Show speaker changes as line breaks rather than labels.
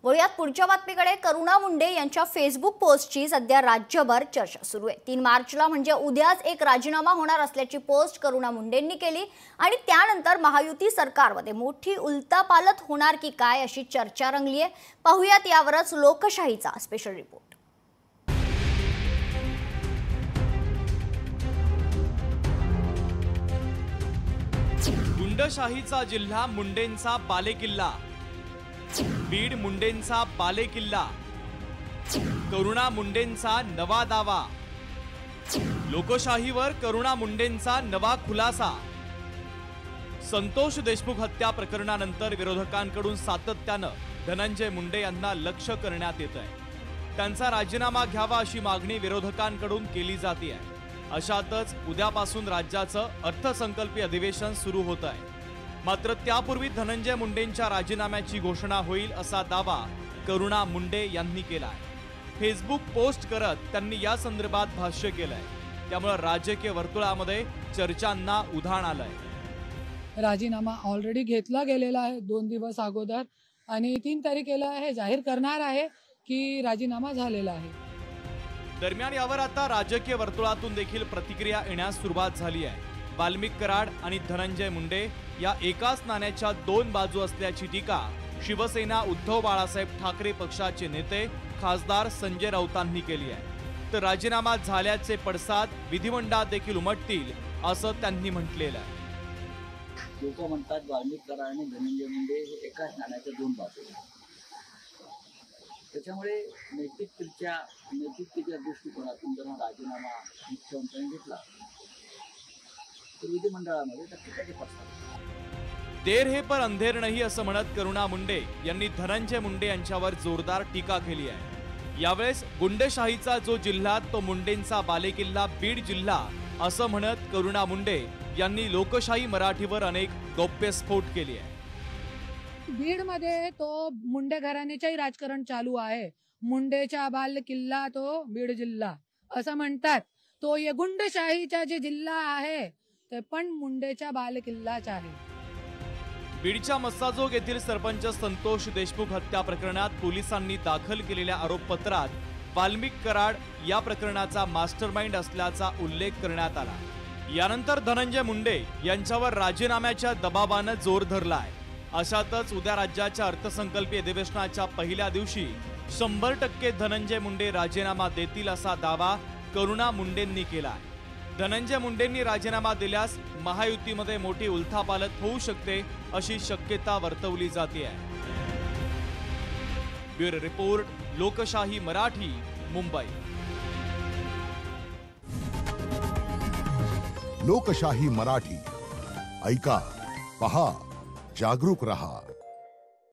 वळूयात पुढच्या बातमीकडे। करुणा मुंडे यांच्या फेसबुक पोस्टची सध्या राज्यभर चर्चा सुरू आहे। 3 मार्चला म्हणजे उद्याच एक राजीनामा होणार असल्याची पोस्ट करुणा मुंडेंनी केली आणि त्यानंतर महायुती सरकारमध्ये मोठी उलथापालथ होणार की काय अशी चर्चा रंगली आहे। पाहूयात यावरच लोकशाहीचा स्पेशल रिपोर्ट।
गुंडशाहीचा जिल्हा मुंडेंचा बालेकिल्ला, बीड मुंडेंचा बालेकिल्ला, करुणा मुंडेंचा नवा दावा, लोकशाहीवर करुणा मुंडेंचा नवा खुलासा। संतोष देशमुख हत्या प्रकरणानंतर विरोधकांकडून सातत्याने धनंजय मुंडे यांना लक्ष्य करण्यात येत आहे। त्यांचा राजीनामा घ्यावा अशी मागणी विरोधकांकडून केली जाते आहे। अशातच उद्यापासून राज्याचं अर्थसंकल्पीय अधिवेशन सुरू होत आहे। मात्र त्यापूर्वी धनंजय मुंडेंच्या राजीनाम्याची घोषणा होईल असा दावा करुणा मुंडे यांनी केला आहे। फेसबुक पोस्ट करत त्यांनी या संदर्भात भाष्य केलंय। त्यामुळे राजकीय वर्तुळामध्ये चर्चांना उधाण आलंय।
राजीनामा ऑलरेडी घेतला गेलेला आहे 2 दिवस अगोदर आणि 3 तारखेला हे जाहीर करणार आहे की राजीनामा झालेला आहे।
दरम्यान यावर आता राजकीय वर्तुळातून देखील प्रतिक्रिया येण्यास सुरुवात झाली आहे। वाल्मिक कराड आणि धनंजय मुंडे या एकाच नाण्याच्या 2 बाजू असल्याची टीका शिवसेना उद्धव बाळासाहेब ठाकरे पक्षाचे नेते खासदार संजय राऊतांनी केली आहे। तर राजीनामा झाल्याचे पडसाद विधिमंडळात देखील उमटतील असं त्यांनी म्हटलेलं आहे।
लोक म्हणतात वाल्मिक कराड आणि धनंजय मुंडे हे एकाच नाण्याच्या 2 बाजू आहेत। त्याच्यामुळे नैतिकतेच्या दृष्टिकोनातून जर राजीनामा मुख्यमंत्र्यांनी घेतला तर विधिमंडळामध्ये त्याचे पडसाद।
देर है पर अंधेर नहीं असं म्हणत करुणा मुंडे यांनी धनंजय मुंडे यांच्यावर जोरदार टीका केली आहे। यावेळेस गुंडशाहीचा जो जिल्हा तो मुंडेंचा बालेकिल्ला बीड जिल्हा असं म्हणत करुणा मुंडे यांनी लोकशाही मराठीवर अनेक गौप्यस्फोट केली आहे।
बीड मध्ये तो मुंडे घराण्याचंही राजकारण चालू आहे। मुंडेचा बालेकिल्ला तो बीड जिल्हा असं म्हणतात। तो ये गुंडशाहीचा जे जिल्हा आहे ते पण मुंडेच्या बालेकिल्लाच आहे।
बीडच्या मस्साजोग येथील सरपंच संतोष देशमुख हत्या प्रकरणात पोलिसांनी दाखल केलेल्या आरोपपत्रात वाल्मिक कराड या प्रकरणाचा मास्टरमाइंड असल्याचा उल्लेख करण्यात आला। यानंतर धनंजय मुंडे यांच्यावर राजीनाम्याच्या दबावाने जोर धरला आहे। अशातच उद्या राज्याच्या अर्थसंकल्पीय अधिवेशनाच्या पहिल्या दिवशी 100% धनंजय मुंडे राजीनामा देतील असा दावा करुणा मुंडेंनी केला आहे। धनंजय मुंडेंनी राजीनामा दिल्यास महायुतीमध्ये मोठी उलथापालथ होऊ शकते अशी शक्यता वर्तवली जाते आहे। ब्युरो रिपोर्ट, लोकशाही मराठी, मुंबई।
लोकशाही मराठी ऐका, पहा, जागरूक रहा।